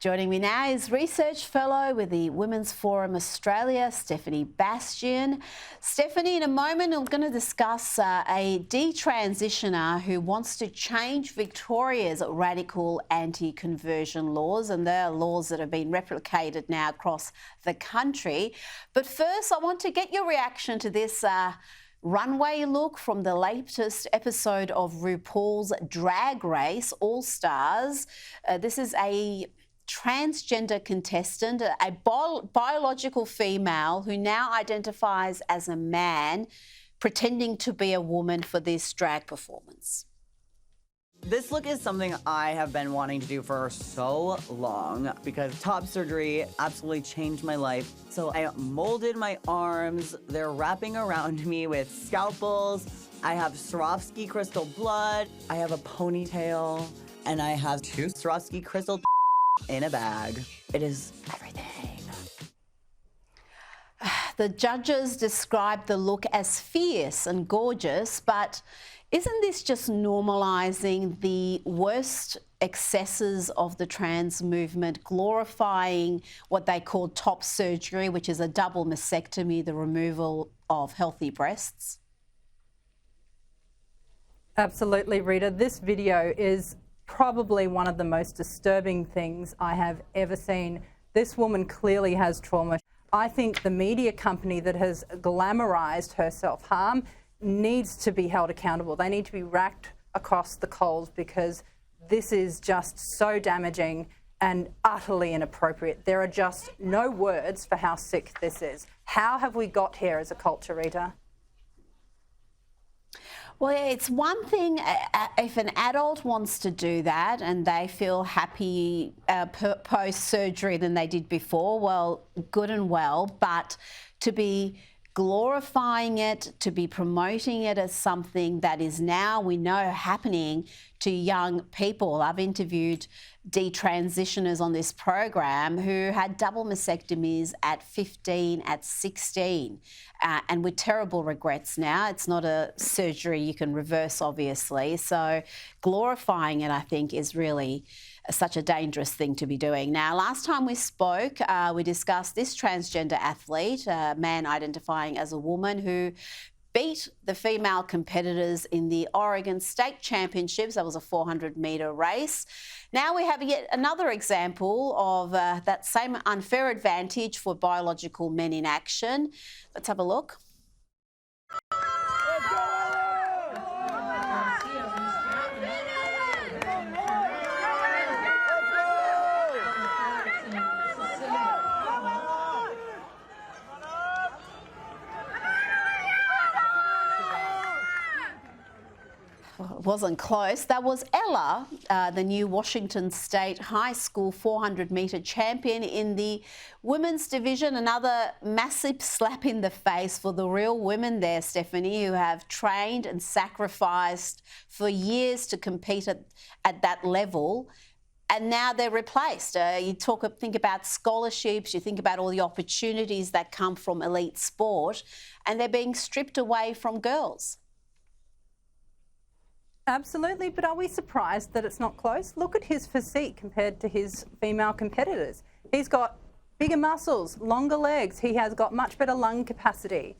Joining me now is Research Fellow with the Women's Forum Australia, Stephanie Bastiaan. Stephanie, in a moment, I'm going to discuss a detransitioner who wants to change Victoria's radical anti-conversion laws, and there are laws that have been replicated now across the country. But first, I want to get your reaction to this runway look from the latest episode of RuPaul's Drag Race All Stars. This is a transgender contestant, a biological female who now identifies as a man, pretending to be a woman for this drag performance. This look is something I have been wanting to do for so long because top surgery absolutely changed my life. So I molded my arms. They're wrapping around me with scalpels. I have Swarovski crystal blood. I have a ponytail. And I have 2 Swarovski crystal in a bag. It is everything. The judges described the look as fierce and gorgeous, but isn't this just normalising the worst excesses of the trans movement, glorifying what they call top surgery, which is a double mastectomy, the removal of healthy breasts? Absolutely, Rita. This video is probably one of the most disturbing things I have ever seen. This woman clearly has trauma. I think the media company that has glamorised her self-harm needs to be held accountable. They need to be racked across the coals because this is just so damaging and utterly inappropriate. There are just no words for how sick this is. How have we got here as a culture, Rita? Well, it's one thing if an adult wants to do that and they feel happy post-surgery than they did before, well, good and well, but to be glorifying it, to be promoting it as something that is now, we know, happening to young people. I've interviewed detransitioners on this program who had double mastectomies at 15, at 16, and with terrible regrets now. It's not a surgery you can reverse, obviously. So glorifying it, I think, is really such a dangerous thing to be doing. Now, last time we spoke, we discussed this transgender athlete, a man identifying as a woman, who beat the female competitors in the Oregon State Championships. That was a 400-metre race. Now we have yet another example of that same unfair advantage for biological men in action. Let's have a look. It wasn't close. That was Ella, the new Washington State High School 400-metre champion in the women's division. Another massive slap in the face for the real women there, Stephanie, who have trained and sacrificed for years to compete at that level. And now they're replaced. Think about scholarships, you think about all the opportunities that come from elite sport, and they're being stripped away from girls. Absolutely, but are we surprised that it's not close? Look at his physique compared to his female competitors. He's got bigger muscles, longer legs, he has got much better lung capacity.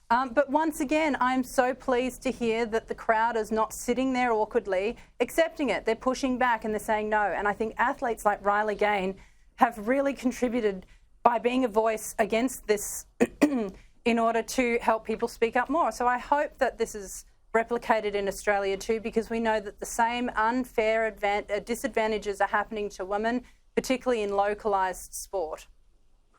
But once again, I'm so pleased to hear that the crowd is not sitting there awkwardly, accepting it. They're pushing back and they're saying no. And I think athletes like Riley Gain have really contributed by being a voice against this in order to help people speak up more. So I hope that this is replicated in Australia too, because we know that the same unfair disadvantages are happening to women, particularly in localised sport.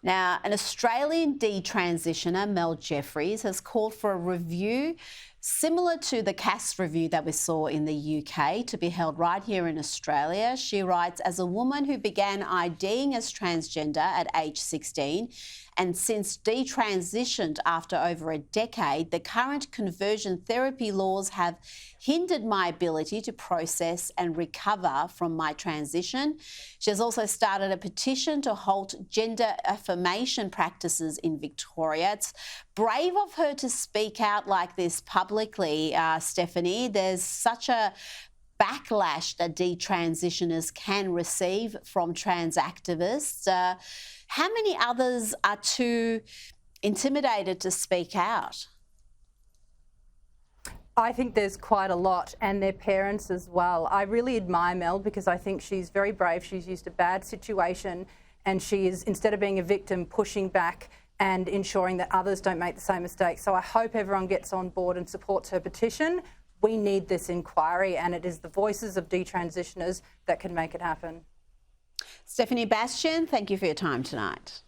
Now, an Australian detransitioner, Mel Jeffries, has called for a review similar to the CAS review that we saw in the UK to be held right here in Australia. She writes, as a woman who began IDing as transgender at age 16 and since detransitioned after over a decade, the current conversion therapy laws have hindered my ability to process and recover from my transition. She has also started a petition to halt gender affirmation practices in Victoria. It's brave of her to speak out like this publicly, Stephanie. There's such a backlash that detransitioners can receive from trans activists. How many others are too intimidated to speak out? I think there's quite a lot, and their parents as well. I really admire Mel because I think she's very brave. She's used a bad situation and she is, instead of being a victim, pushing back and ensuring that others don't make the same mistake. So I hope everyone gets on board and supports her petition. We need this inquiry, and it is the voices of detransitioners that can make it happen. Stephanie Bastiaan, thank you for your time tonight.